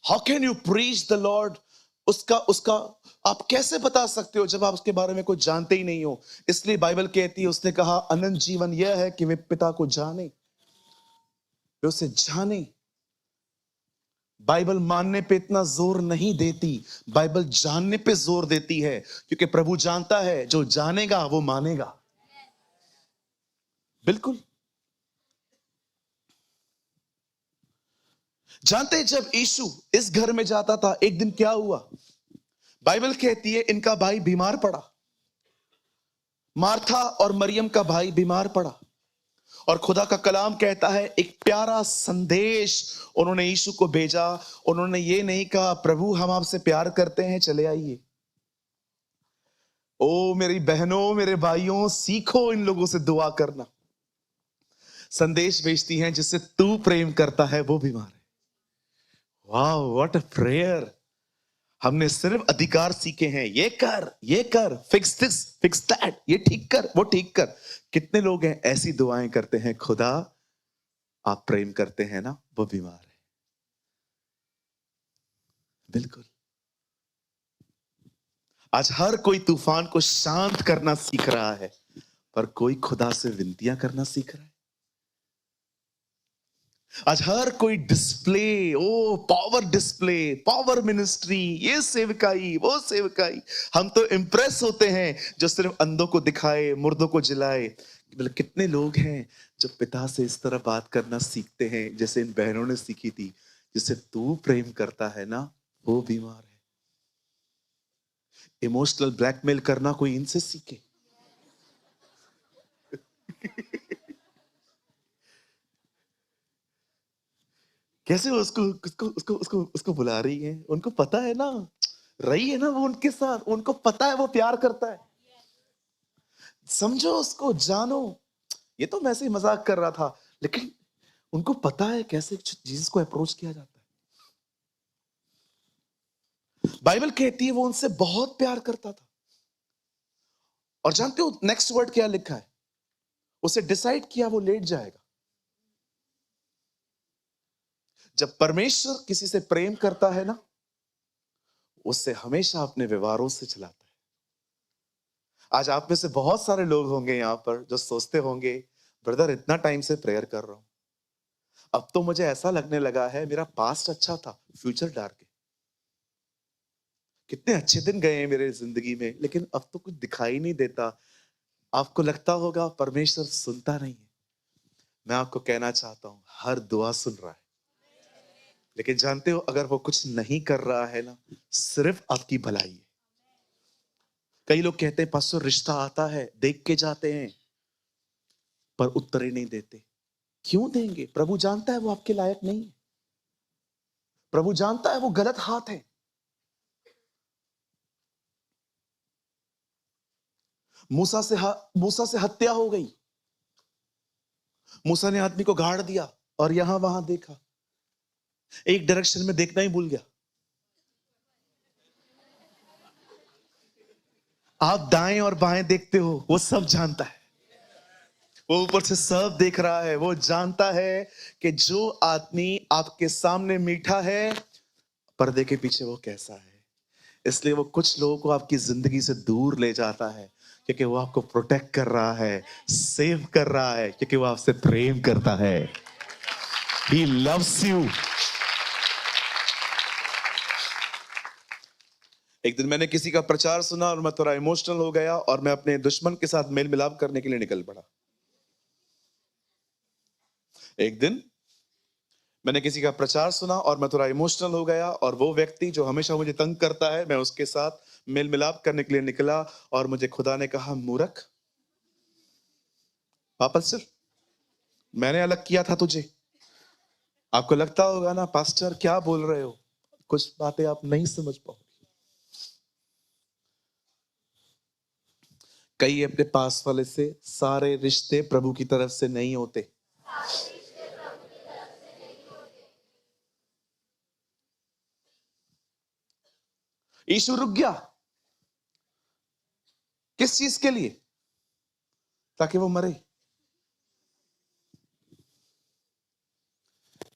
How can you preach the Lord? उसका उसका आप कैसे बता सकते हो जब आप उसके बारे में कुछ जानते ही नहीं हो। इसलिए बाइबल कहती है, उसने कहा अनंत जीवन यह है कि वे पिता को जाने, वे उसे जाने। बाइबल मानने पे इतना जोर नहीं देती, बाइबल जानने पे जोर देती है, क्योंकि प्रभु जानता है जो जानेगा वो मानेगा। बिल्कुल। जानते हैं, जब यीशु इस घर में जाता था, एक दिन क्या हुआ? बाइबल कहती है इनका भाई बीमार पड़ा। मार्था और मरियम का भाई बीमार पड़ा, और खुदा का कलाम कहता है एक प्यारा संदेश उन्होंने यीशु को भेजा। उन्होंने ये नहीं कहा प्रभु हम आपसे प्यार करते हैं, चले आइए। ओ मेरी बहनों, मेरे भाइयों, सीखो इन लोगों से दुआ करना। संदेश भेजती हैं जिससे तू प्रेम करता है वो बीमार है। वाह, व्हाट अ प्रेयर। हमने सिर्फ अधिकार सीखे हैं, ये कर, फिक्स दिस, फिक्स दैट, ये ठीक कर, वो ठीक कर। कितने लोग हैं ऐसी दुआएं करते हैं, खुदा आप प्रेम करते हैं ना, वो बीमार है। बिल्कुल। आज हर कोई तूफान को शांत करना सीख रहा है, पर कोई खुदा से विनतियां करना सीख रहा है। आज हर कोई डिस्प्ले, ओ पावर डिस्प्ले, पावर मिनिस्ट्री, ये सेवकाई, वो सेवकाई। हम तो इंप्रेस होते हैं जो सिर्फ अंधों को दिखाए, मुर्दों को जिलाए। मतलब कितने लोग हैं जो पिता से इस तरह बात करना सीखते हैं जैसे इन बहनों ने सीखी थी, जिसे तू प्रेम करता है ना वो बीमार है। इमोशनल ब्लैकमेल करना कोई इनसे सीखे। कैसे वो उसको उसको उसको उसको उसको बुला रही है, उनको पता है ना, रही है ना वो उनके साथ, उनको पता है वो प्यार करता है। समझो उसको, जानो। ये तो मैं ऐसे ही मजाक कर रहा था, लेकिन उनको पता है कैसे जीसस को अप्रोच किया जाता है। बाइबल कहती है वो उनसे बहुत प्यार करता था। और जानते हो नेक्स्ट वर्ड क्या लिखा है? उसे डिसाइड किया वो लेट जाएगा। जब परमेश्वर किसी से प्रेम करता है ना, उससे हमेशा अपने व्यवहारों से चलाता है। आज आप में से बहुत सारे लोग होंगे यहां पर जो सोचते होंगे, ब्रदर इतना टाइम से प्रेयर कर रहा हूं, अब तो मुझे ऐसा लगने लगा है मेरा पास्ट अच्छा था, फ्यूचर डार्क है। कितने अच्छे दिन गए हैं मेरे जिंदगी में, लेकिन अब तो कुछ दिखाई नहीं देता। आपको लगता होगा परमेश्वर सुनता नहीं है। मैं आपको कहना चाहता हूं हर दुआ सुन रहा है। लेकिन जानते हो अगर वो कुछ नहीं कर रहा है ना, सिर्फ आपकी भलाई है। कई लोग कहते हैं पास्टर रिश्ता आता है देख के जाते हैं। पर उत्तर ही नहीं देते। क्यों देंगे? प्रभु जानता है वो आपके लायक नहीं है। प्रभु जानता है वो गलत हाथ है। मूसा से हत्या हो गई। मूसा ने आदमी को गाड़ दिया और यहां वहां देखा, एक डायरेक्शन में देखना ही भूल गया। आप दाएं और बाएं देखते हो, वो सब जानता है। वो ऊपर से सब देख रहा है। वो जानता है कि जो आदमी आपके सामने मीठा है, पर्दे के पीछे वो कैसा है। इसलिए वो कुछ लोगों को आपकी जिंदगी से दूर ले जाता है, क्योंकि वो आपको प्रोटेक्ट कर रहा है, सेव कर रहा है, क्योंकि वो आपसे प्रेम करता है। He loves you. एक दिन मैंने किसी का प्रचार सुना और मैं थोड़ा इमोशनल हो गया और मैं अपने दुश्मन के साथ मेल मिलाप करने के लिए निकल पड़ा। एक दिन मैंने किसी का प्रचार सुना और मैं थोड़ा इमोशनल हो गया और वो व्यक्ति जो हमेशा मुझे तंग करता है, मैं उसके साथ मेल मिलाप करने के लिए निकला और मुझे खुदा ने कहा, मूर्ख, वापस चल, मैंने अलग किया था तुझे। आपको लगता होगा ना, पास्टर क्या बोल रहे हो, कुछ बातें आप नहीं समझ पाओगे। कई अपने पास वाले से, सारे रिश्ते प्रभु की तरफ से नहीं होते। यीशु रुक गया किस चीज के लिए? ताकि वो मरे।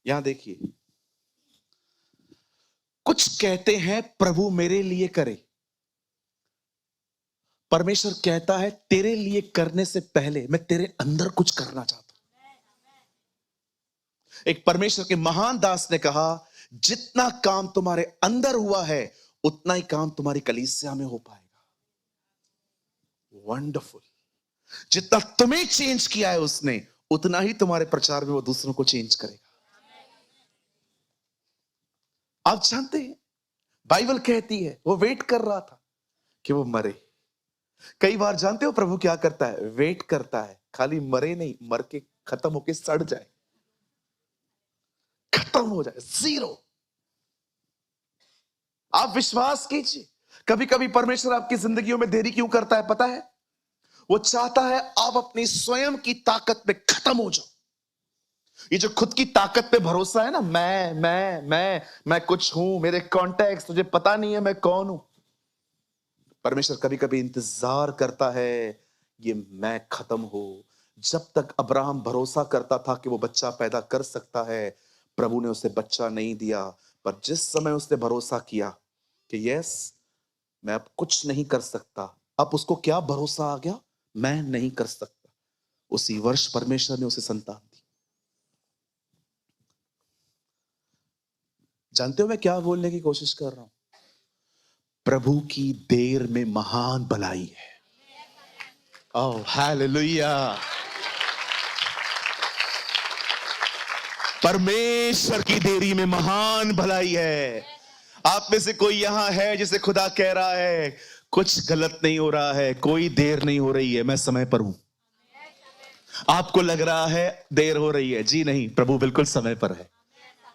यहां देखिए, कुछ कहते हैं प्रभु मेरे लिए करे। परमेश्वर कहता है तेरे लिए करने से पहले मैं तेरे अंदर कुछ करना चाहता हूं। एक परमेश्वर के महान दास ने कहा, जितना काम तुम्हारे अंदर हुआ है उतना ही काम तुम्हारी कलीसिया में हो पाएगा। वंडरफुल। जितना तुम्हें चेंज किया है उसने, उतना ही तुम्हारे प्रचार में वो दूसरों को चेंज करेगा। आप जानते हैं, बाइबल कहती है वो वेट कर रहा था कि वो मरे। कई बार जानते हो प्रभु क्या करता है? वेट करता है, खाली मरे नहीं, मर के खत्म होके सड़ जाए, खत्म हो जाए, जीरो। आप विश्वास कीजिए, कभी कभी परमेश्वर आपकी जिंदगियों में देरी क्यों करता है पता है? वो चाहता है आप अपनी स्वयं की ताकत पे खत्म हो जाओ। ये जो खुद की ताकत पे भरोसा है ना, मैं कुछ हूं, मेरे कॉन्टैक्ट, तुझे पता नहीं है मैं कौन हूं। परमेश्वर कभी कभी इंतजार करता है ये मैं खत्म हो। जब तक अब्राहम भरोसा करता था कि वो बच्चा पैदा कर सकता है, प्रभु ने उसे बच्चा नहीं दिया। पर जिस समय उसने भरोसा किया कि यस, मैं अब कुछ नहीं कर सकता, अब उसको क्या भरोसा आ गया? मैं नहीं कर सकता। उसी वर्ष परमेश्वर ने उसे संतान दी। जानते हो मैं क्या बोलने की कोशिश कर रहा हूं? प्रभु की देर में महान भलाई है। Oh hallelujah. परमेश्वर की देरी में महान भलाई है। आप में से कोई यहां है जिसे खुदा कह रहा है कुछ गलत नहीं हो रहा है, कोई देर नहीं हो रही है, मैं समय पर हूं। आपको लग रहा है देर हो रही है, जी नहीं, प्रभु बिल्कुल समय पर है।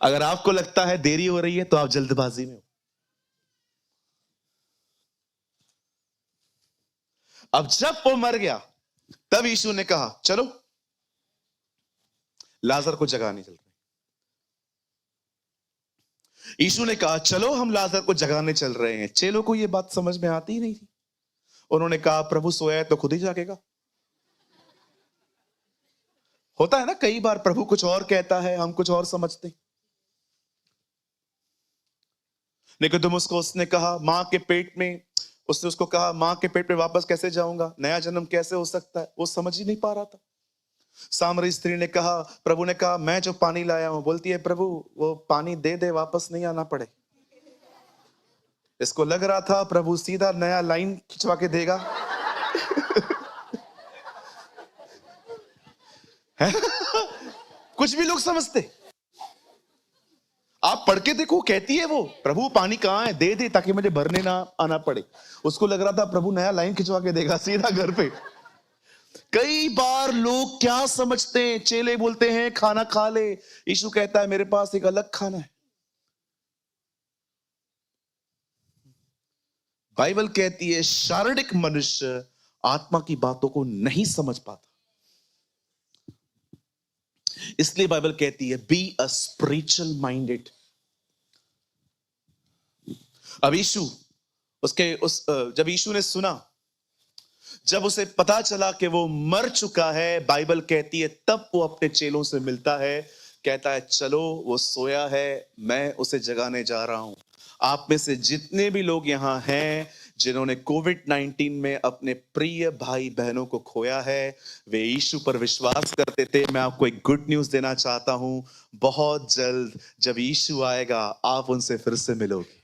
अगर आपको लगता है देरी हो रही है तो आप जल्दबाजी में हो। अब जब वो मर गया तब यीशु ने कहा, चलो लाजर को जगाने चल रहे। यीशु ने कहा, चलो हम लाजर को जगाने चल रहे हैं। चेलों को यह बात समझ में आती ही नहीं थी। उन्होंने कहा, प्रभु सोया है तो खुद ही जागेगा। होता है ना, कई बार प्रभु कुछ और कहता है, हम कुछ और समझते हैं। निकोदेमुस को उसने कहा, मां के पेट में, उसने उसको कहा मां के पेट में वापस कैसे जाऊंगा, नया जन्म कैसे हो सकता है? वो समझ ही नहीं पा रहा था। सामरी स्त्री ने कहा, प्रभु ने कहा, मैं जो पानी लाया हूं, बोलती है प्रभु वो पानी दे दे, वापस नहीं आना पड़े। इसको लग रहा था प्रभु सीधा नया लाइन खिंचवा के देगा। कुछ भी लोग समझते। आप पढ़ के देखो, कहती है वो, प्रभु पानी कहां है, दे दे ताकि मुझे भरने ना आना पड़े। उसको लग रहा था प्रभु नया लाइन खिंचवा के देगा सीधा घर पे। कई बार लोग क्या समझते हैं, चेले बोलते हैं खाना खा ले, यीशु कहता है मेरे पास एक अलग खाना है। बाइबल कहती है शारीरिक मनुष्य आत्मा की बातों को नहीं समझ पाता, इसलिए बाइबल कहती है बी अ स्पिरिचुअल माइंडेड। अब यीशु जब यीशु ने सुना, जब उसे पता चला कि वो मर चुका है, बाइबल कहती है तब वो अपने चेलों से मिलता है, कहता है चलो वो सोया है, मैं उसे जगाने जा रहा हूं। आप में से जितने भी लोग यहां हैं जिन्होंने कोविड-19 में अपने प्रिय भाई बहनों को खोया है, वे यीशु पर विश्वास करते थे, मैं आपको एक गुड न्यूज देना चाहता हूं, बहुत जल्द जब यीशु आएगा आप उनसे फिर से मिलोगे।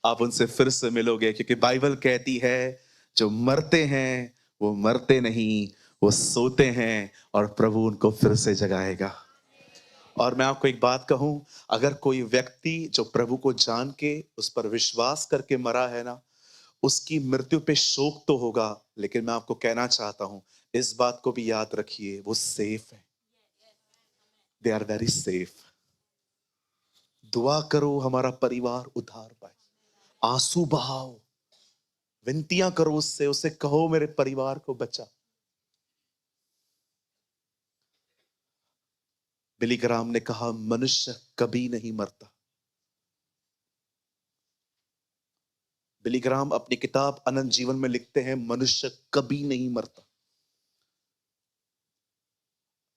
आप उनसे फिर से मिलोगे, क्योंकि बाइबल कहती है जो मरते हैं वो मरते नहीं, वो सोते हैं और प्रभु उनको फिर से जगाएगा। और मैं आपको एक बात कहूं, अगर कोई व्यक्ति जो प्रभु को जान के उस पर विश्वास करके मरा है ना, उसकी मृत्यु पे शोक तो होगा, लेकिन मैं आपको कहना चाहता हूं इस बात को भी याद रखिए, वो सेफ है। They are very safe. दुआ करो हमारा परिवार उद्धार पाए, आंसू बहाओ, विनतियां करो उससे, उसे कहो मेरे परिवार को बचा। बिली ग्राम ने कहा मनुष्य कभी नहीं मरता। बिली ग्राम अपनी किताब अनंत जीवन में लिखते हैं मनुष्य कभी नहीं मरता।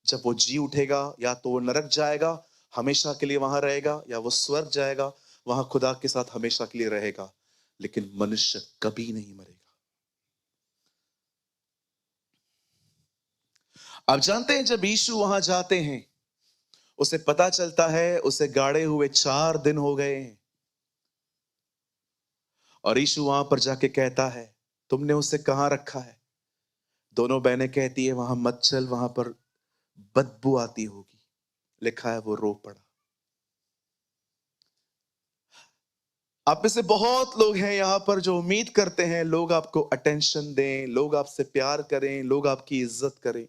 जब वो जी उठेगा या तो वो नरक जाएगा, हमेशा के लिए वहां रहेगा, या वो स्वर्ग जाएगा, वहां खुदा के साथ हमेशा के लिए रहेगा, लेकिन मनुष्य कभी नहीं मरेगा। आप जानते हैं जब यीशु वहां जाते हैं, उसे पता चलता है उसे गाड़े हुए 4 दिन हो गए हैं, और यीशु वहां पर जाके कहता है तुमने उसे कहां रखा है? दोनों बहनें कहती है वहां मत चल, वहां पर बदबू आती होगी। लिखा है वो रो पड़ा। आप में से बहुत लोग हैं यहां पर जो उम्मीद करते हैं लोग आपको अटेंशन दें, लोग आपसे प्यार करें, लोग आपकी इज्जत करें।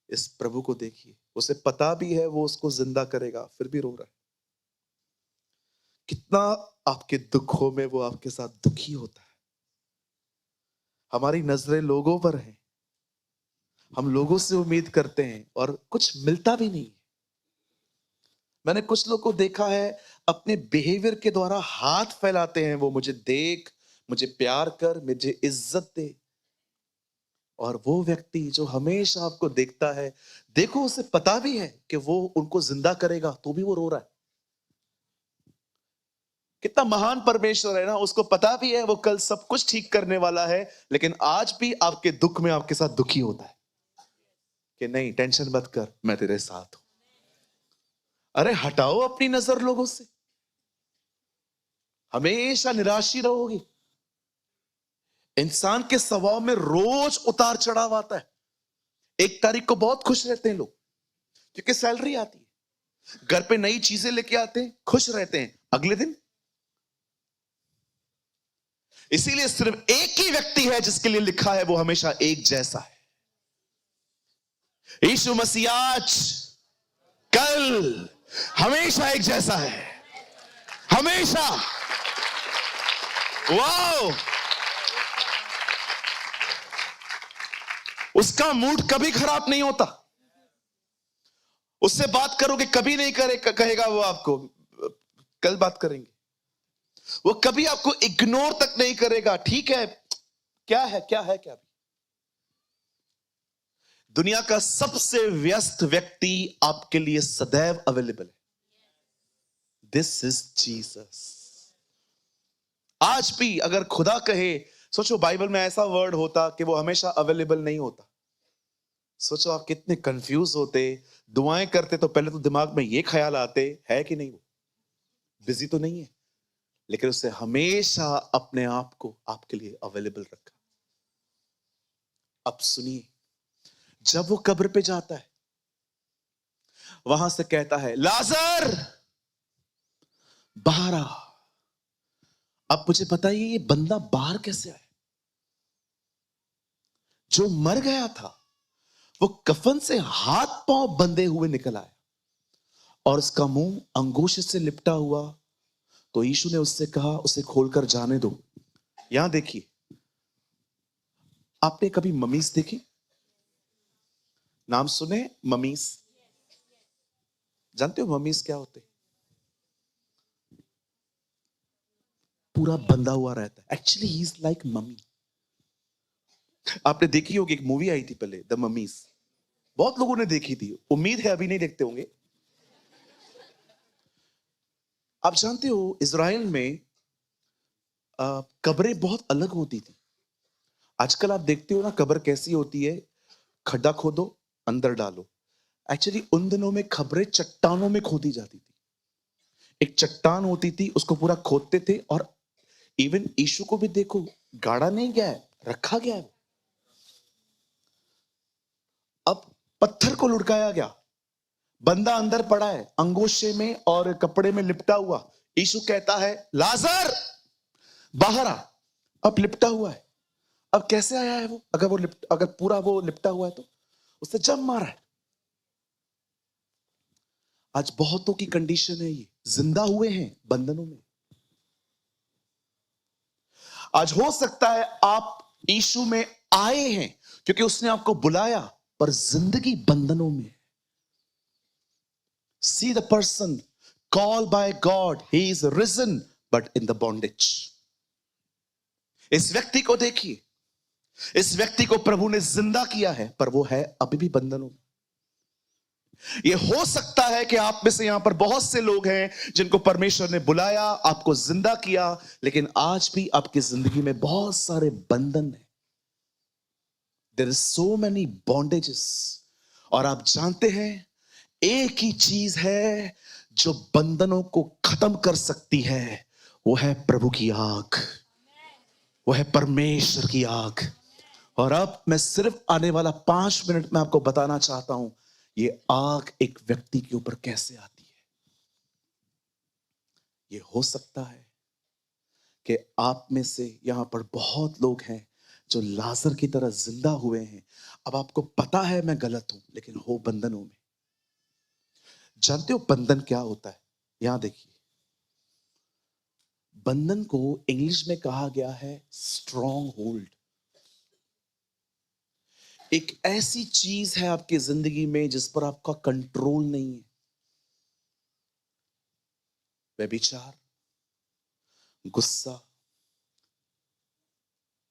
इस प्रभु को देखिए, उसे पता भी है वो उसको जिंदा करेगा, फिर भी रो रहा है। कितना आपके दुखों में वो आपके साथ दुखी होता है। हमारी नजरें लोगों पर हैं, हम लोगों से उम्मीद करते हैं और कुछ मिलता भी नहीं। मैंने कुछ लोग को देखा है अपने बिहेवियर के द्वारा हाथ फैलाते हैं, वो मुझे देख, मुझे प्यार कर, मुझे इज्जत दे। और वो व्यक्ति जो हमेशा आपको देखता है, देखो उसे पता भी है कि वो उनको जिंदा करेगा, तो भी वो रो रहा है। कितना महान परमेश्वर है ना, उसको पता भी है वो कल सब कुछ ठीक करने वाला है, लेकिन आज भी आपके दुख में आपके साथ दुखी होता है कि नहीं टेंशन मत कर, मैं तेरे साथ हूं। अरे हटाओ अपनी नजर लोगों से, हमेशा निराशी रहोगी। इंसान के स्वभाव में रोज उतार चढ़ाव आता है। 1 तारीख को बहुत खुश रहते हैं लोग क्योंकि सैलरी आती है, घर पे नई चीजें लेके आते हैं, खुश रहते हैं। अगले दिन, इसीलिए सिर्फ एक ही व्यक्ति है जिसके लिए लिखा है वो हमेशा एक जैसा है। यीशु मसीह आज, कल, हमेशा एक जैसा है, हमेशा। वाओ, उसका मूड कभी खराब नहीं होता। उससे बात करोगे कभी नहीं कहेगा वो आपको कल बात करेंगे। वो कभी आपको इग्नोर तक नहीं करेगा। ठीक है, क्या है क्या है क्या भी। दुनिया का सबसे व्यस्त व्यक्ति आपके लिए सदैव अवेलेबल है। This is Jesus. आज भी अगर खुदा कहे, सोचो बाइबल में ऐसा वर्ड होता कि वो हमेशा अवेलेबल नहीं होता, सोचो आप कितने कंफ्यूज होते। दुआएं करते तो पहले तो दिमाग में ये ख्याल आते है कि नहीं वो बिजी तो नहीं है, लेकिन उससे हमेशा अपने आप को आपके लिए अवेलेबल रखा। अब सुनिए, जब वो कब्र पे जाता है, वहां से कहता है लाजर बाहर आ। अब मुझे बताइए ये बंदा बाहर कैसे आया? जो मर गया था वो कफन से हाथ पांव बंधे हुए निकल आया और उसका मुंह अंगूठे से लिपटा हुआ। तो यीशु ने उससे कहा, उसे खोलकर जाने दो। यहां देखिए, आपने कभी ममीज देखी? नाम सुने ममीज? जानते हो ममीज क्या होते? पूरा बंधा हुआ रहता है। Actually he is like mummy. आपने देखी होगी, एक मूवी आई थी पहले, द ममीज। बहुत लोगों ने देखी थी, उम्मीद है अभी नहीं देखते होंगे। आप जानते हो इज़राइल में कब्रें बहुत अलग होती थी। आजकल आप देखते हो ना कब्र कैसी होती है, खड्डा खोदो, अंदर डालो। एक्चुअली उन दिनों में खबरें चट्टानों में खोदी जाती थी। एक चट्टान होती थी, उसको पूरा खोदते थे। और इवन यीशु को भी देखो, गाड़ा नहीं गया है, रखा गया है। अब पत्थर को लुढ़काया गया, बंदा अंदर पड़ा है अंगोछे में और कपड़े में लिपटा हुआ। यीशु कहता है लाजर बाहर आ। अब लिपटा हुआ है। अब कैसे आया है वो? अगर पूरा वो लिपटा हुआ है तो उससे जम मारा है। आज बहुतों की कंडीशन है ये, जिंदा हुए हैं बंधनों में। आज हो सकता है आप यीशु में आए हैं क्योंकि उसने आपको बुलाया, पर जिंदगी बंधनों में। See the person called by God, he is risen but in the bondage. इस व्यक्ति को देखिए, इस व्यक्ति को प्रभु ने जिंदा किया है, पर वो है अभी भी बंधनों में। ये हो सकता है कि आप में से यहां पर बहुत से लोग हैं जिनको परमेश्वर ने बुलाया, आपको जिंदा किया, लेकिन आज भी आपकी जिंदगी में बहुत सारे बंधन हैं। There is so many bondages. और आप जानते हैं एक ही चीज है जो बंधनों को खत्म कर सकती है, वो है प्रभु की आग, वो है परमेश्वर की आग। और अब मैं सिर्फ आने वाला 5 मिनट में आपको बताना चाहता हूं ये आग एक व्यक्ति के ऊपर कैसे आती है। ये हो सकता है कि आप में से यहां पर बहुत लोग हैं जो लाजर की तरह जिंदा हुए हैं। अब आपको पता है मैं गलत हूं, लेकिन हो बंधनों में। जानते हो बंधन क्या होता है? यहां देखिए, बंधन को इंग्लिश में कहा गया है स्ट्रॉन्ग होल्ड। एक ऐसी चीज है आपकी जिंदगी में जिस पर आपका कंट्रोल नहीं है। व्यभिचार, गुस्सा,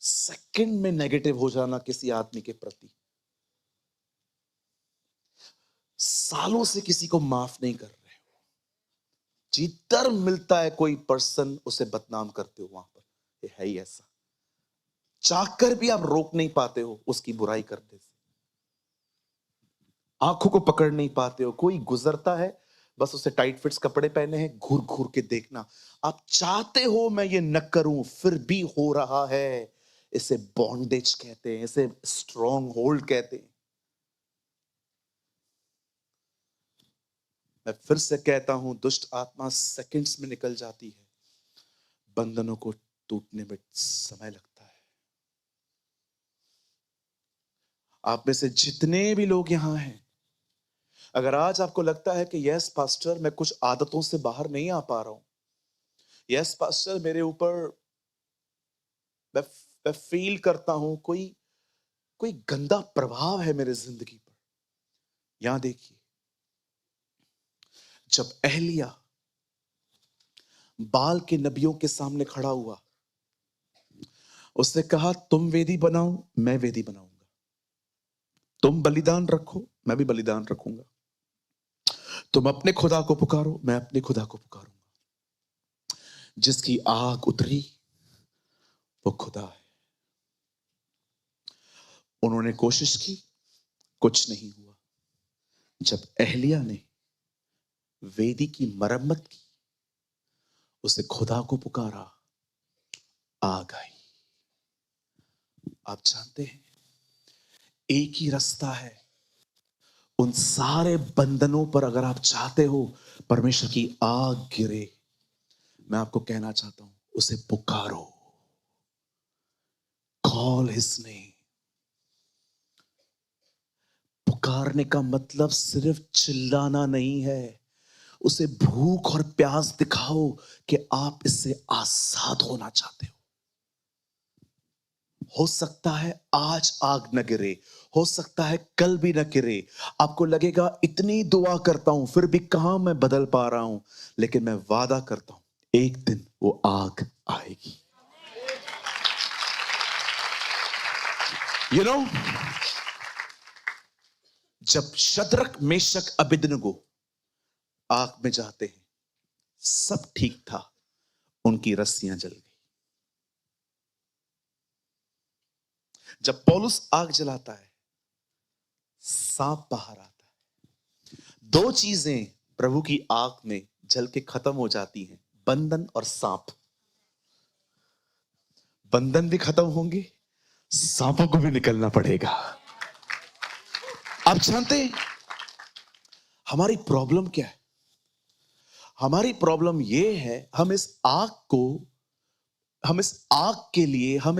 सेकंड में नेगेटिव हो जाना किसी आदमी के प्रति, सालों से किसी को माफ नहीं कर रहे हो, जिधर मिलता है कोई पर्सन उसे बदनाम करते हो। वहां पर ये है ही ऐसा, चाहकर भी आप रोक नहीं पाते हो उसकी बुराई करने से, आंखों को पकड़ नहीं पाते हो। कोई गुजरता है, बस उसे टाइट फिट्स कपड़े पहने हैं, घूर घूर के देखना। आप चाहते हो मैं ये न करूं, फिर भी हो रहा है। इसे बॉन्डेज कहते हैं, इसे स्ट्रॉन्ग होल्ड कहते हैं। मैं फिर से कहता हूं, दुष्ट आत्मा सेकंड्स में निकल जाती है, बंधनों को टूटने में समय लगता है। आप में से जितने भी लोग यहां हैं, अगर आज आपको लगता है कि यस पास्टर मैं कुछ आदतों से बाहर नहीं आ पा रहा हूं, यस पास्टर मेरे ऊपर मैं मैं फील करता हूं कोई कोई गंदा प्रभाव है मेरे जिंदगी पर। यहां देखिए, जब एलिय्याह बाल के नबियों के सामने खड़ा हुआ, उसने कहा तुम वेदी बनाओ, मैं वेदी बनाऊंगा। तुम बलिदान रखो, मैं भी बलिदान रखूंगा। तुम अपने खुदा को पुकारो, मैं अपने खुदा को पुकारूंगा। जिसकी आग उतरी वो खुदा है। उन्होंने कोशिश की, कुछ नहीं हुआ। जब एलिय्याह ने वेदी की मरम्मत की, उसे खुदा को पुकारा, आग आई। आप जानते हैं एक ही रास्ता है उन सारे बंधनों पर। अगर आप चाहते हो परमेश्वर की आग गिरे, मैं आपको कहना चाहता हूं उसे पुकारो, कॉल हिज नेम। पुकारने का मतलब सिर्फ चिल्लाना नहीं है, उसे भूख और प्यास दिखाओ कि आप इससे आजाद होना चाहते हो। हो सकता है आज आग न गिरे, हो सकता है कल भी न गिरे, आपको लगेगा इतनी दुआ करता हूं फिर भी कहां मैं बदल पा रहा हूं, लेकिन मैं वादा करता हूं एक दिन वो आग आएगी। यू नो, जब शद्रक मेशक अबेदनगो आग में जाते हैं, सब ठीक था, उनकी रस्सियां जल गई। जब पौलुस आग जलाता है, सांप बाहर आता है। दो चीजें प्रभु की आग में जल के खत्म हो जाती हैं, बंधन और सांप। बंधन भी खत्म होंगे, सांपों को भी निकलना पड़ेगा। आप जानते हैं हमारी प्रॉब्लम क्या है? हमारी प्रॉब्लम यह है, हम इस आग के लिए, हम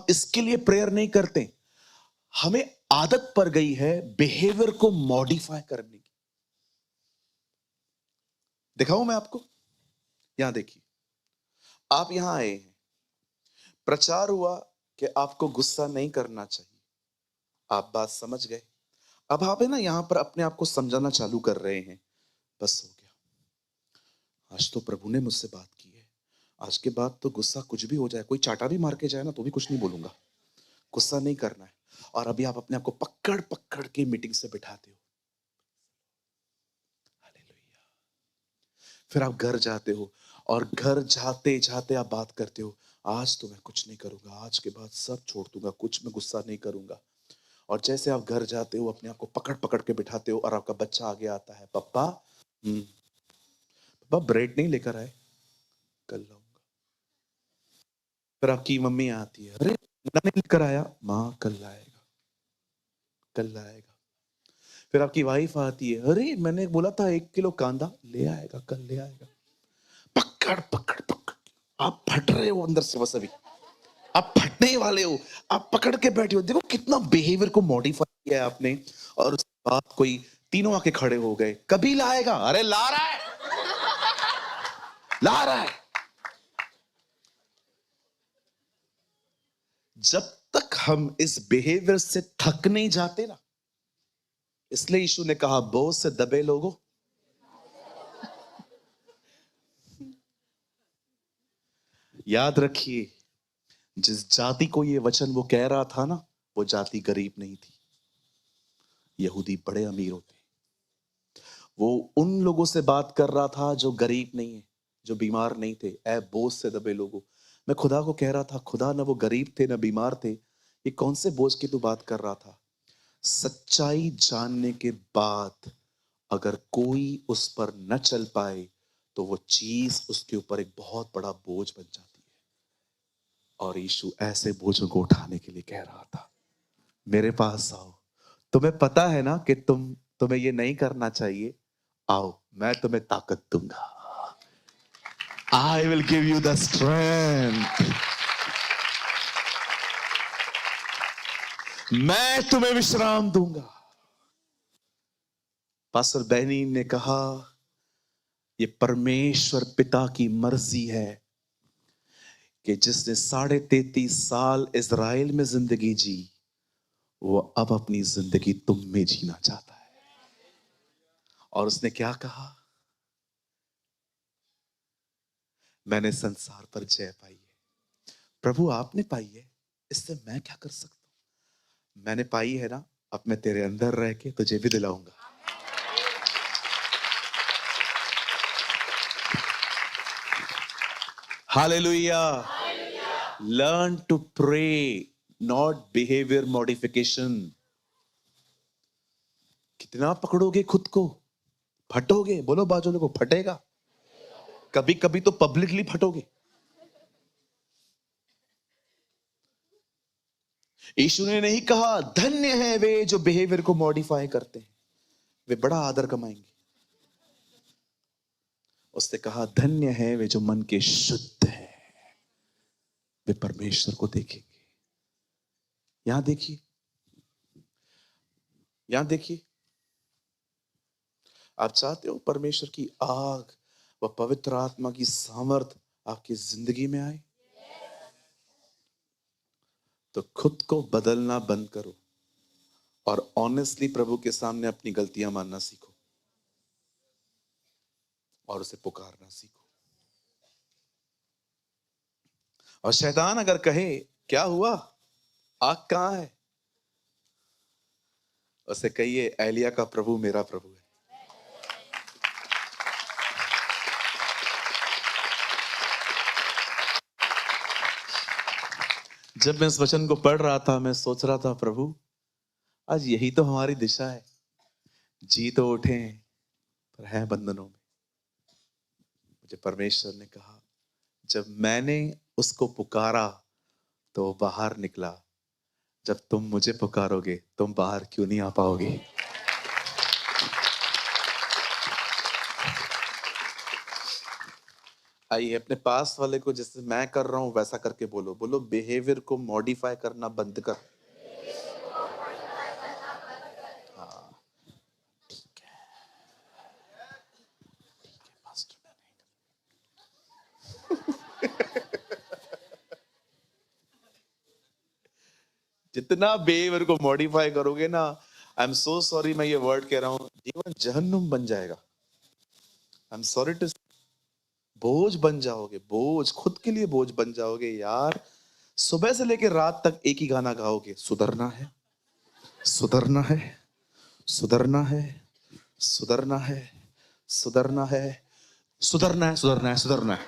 इसके लिए प्रेयर नहीं करते। हमें आदत पड़ गई है बिहेवियर को मॉडिफाई करने की। दिखाऊं मैं आपको? यहां देखिए, आप यहां आए हैं, प्रचार हुआ कि आपको गुस्सा नहीं करना चाहिए, आप बात समझ गए। अब आप है ना यहां पर अपने आप को समझाना चालू कर रहे हैं, बस हो गया, आज तो प्रभु ने मुझसे बात की है, आज के बाद तो गुस्सा कुछ भी हो जाए, कोई चाटा भी मार के जाए ना तो भी कुछ नहीं बोलूंगा, गुस्सा नहीं करना है। और अभी आप अपने आप को पकड़ पकड़ के मीटिंग से बिठाते हो। हालेलुया। फिर आप घर जाते हो और घर जाते जाते आप बात करते हो, आज तो मैं कुछ नहीं करूंगा, आज के बाद सब छोड़ दूंगा, कुछ मैं गुस्सा नहीं करूंगा। और जैसे आप घर जाते हो अपने आप को पकड़ पकड़ के बिठाते हो और आपका बच्चा आगे आता है, पापा पापा ब्रेड नहीं लेकर आए, कल लाऊंगा। फिर आपकी मम्मी आती है, अरे नहीं लेकर आया, माँ कल लाएगा, कल लाएगा। फिर आपकी वाइफ आती है, अरे मैंने बोला था 1 किलो कांदा ले आएगा, कल ले आएगा। पकड़ पकड़ पकड़, आप फट रहे हो अंदर से, बस अभी आप फटने वाले हो, आप पकड़ के बैठे हो। देखो कितना बिहेवियर को मॉडिफाई किया है आपने। और उसके बाद कोई तीनों आके खड़े हो गए, कभी लाएगा, अरे ला रहा है, ला रहा है। जब तक हम इस बिहेवियर से थक नहीं जाते ना, इसलिए यीशु ने कहा बोझ से दबे लोगों, याद रखिए जिस जाति को ये वचन वो कह रहा था ना, वो जाति गरीब नहीं थी, यहूदी बड़े अमीर होते। वो उन लोगों से बात कर रहा था जो गरीब नहीं है, जो बीमार नहीं थे। ऐ बोझ से दबे लोगों, मैं खुदा को कह रहा था, खुदा ना वो गरीब थे ना बीमार थे, ये कौन से बोझ की तू बात कर रहा था? सच्चाई जानने के बाद अगर कोई उस पर न चल पाए तो वो चीज उसके ऊपर एक बहुत बड़ा बोझ बन जाती है। और यीशु ऐसे बोझों को उठाने के लिए कह रहा था, मेरे पास आओ। तुम्हें पता है ना कि तुम्हें ये नहीं करना चाहिए, आओ मैं तुम्हें ताकत दूंगा। I will give you the strength. मैं तुम्हें विश्राम दूंगा। पास्टर बैनी ने कहा, ये परमेश्वर पिता की मर्जी है कि जिसने 33.5 साल इज़राइल में जिंदगी जी, वो अब अपनी जिंदगी तुम में जीना चाहता है। और उसने क्या कहा? मैंने संसार पर जय पाई है। प्रभु आपने पाई है, इससे मैं क्या कर सकता हूं? मैंने पाई है ना, अब मैं तेरे अंदर रह के तुझे भी दिलाऊंगा। Hallelujah. Learn to pray, not behaviour modification. कितना पकड़ोगे खुद को, फटोगे। बोलो बाजू को, फटेगा। कभी कभी तो पब्लिकली फटोगे। यीशु ने नहीं कहा धन्य है वे जो बिहेवियर को मॉडिफाई करते हैं, वे बड़ा आदर कमाएंगे। उसने कहा धन्य है वे जो मन के शुद्ध है, वे परमेश्वर को देखेंगे। यहां देखिए, यहां देखिए, आप चाहते हो परमेश्वर की आग व पवित्र आत्मा की सामर्थ आपकी जिंदगी में आए, तो खुद को बदलना बंद करो और ऑनेस्टली प्रभु के सामने अपनी गलतियां मानना सीखो और उसे पुकारना सीखो। और शैतान अगर कहे क्या हुआ, आग कहां है, उसे कहिए एलिया का प्रभु मेरा प्रभु है। जब मैं इस वचन को पढ़ रहा था, मैं सोच रहा था प्रभु आज यही तो हमारी दिशा है, जी तो उठे पर हैं बंधनों में। मुझे परमेश्वर ने कहा जब मैंने उसको पुकारा तो वो बाहर निकला, जब तुम मुझे पुकारोगे तुम बाहर क्यों नहीं आ पाओगे। आइए अपने पास वाले को जैसे मैं कर रहा हूं वैसा करके बोलो, बोलो बिहेवियर को मॉडिफाई करना बंद कर। हाँ ठीक है, पास्टर। जितना बिहेवियर को मॉडिफाई करोगे ना, आई एम सो सॉरी मैं ये वर्ड कह रहा हूं, जीवन जहन्नुम बन जाएगा। आई एम सॉरी टू, बोझ बन जाओगे, बोझ, खुद के लिए बोझ बन जाओगे यार। सुबह से लेकर रात तक एक ही गाना गाओगे, सुधरना है, सुधरना है, सुधरना है, सुधरना है, सुधरना है, सुधरना है, सुधरना है, सुधरना है।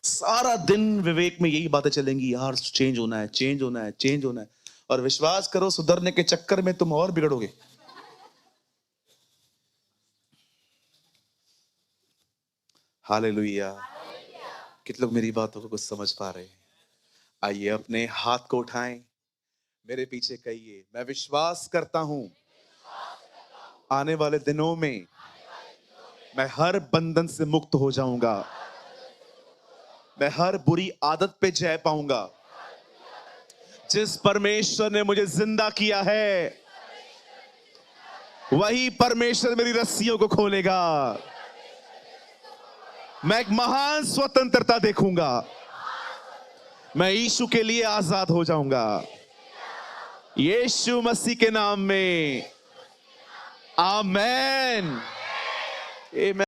सारा दिन विवेक में यही बातें चलेंगी, यार चेंज होना है, चेंज होना है, चेंज होना है। और विश्वास करो सुधरने के चक्कर में तुम और बिगड़ोगे। हालेलुया। कितने लोग मेरी बातों को कुछ समझ पा रहे हैं? आइए अपने हाथ को उठाएं, मेरे पीछे कहिए मैं विश्वास करता हूं आने वाले दिनों में मैं हर बंधन से मुक्त हो जाऊंगा, मैं हर बुरी आदत पे जय पाऊंगा। जिस परमेश्वर ने मुझे जिंदा किया है वही परमेश्वर मेरी रस्सियों को खोलेगा। मैं एक महान स्वतंत्रता देखूंगा, मैं यीशु के लिए आजाद हो जाऊंगा। यीशु मसीह के नाम में आमेन।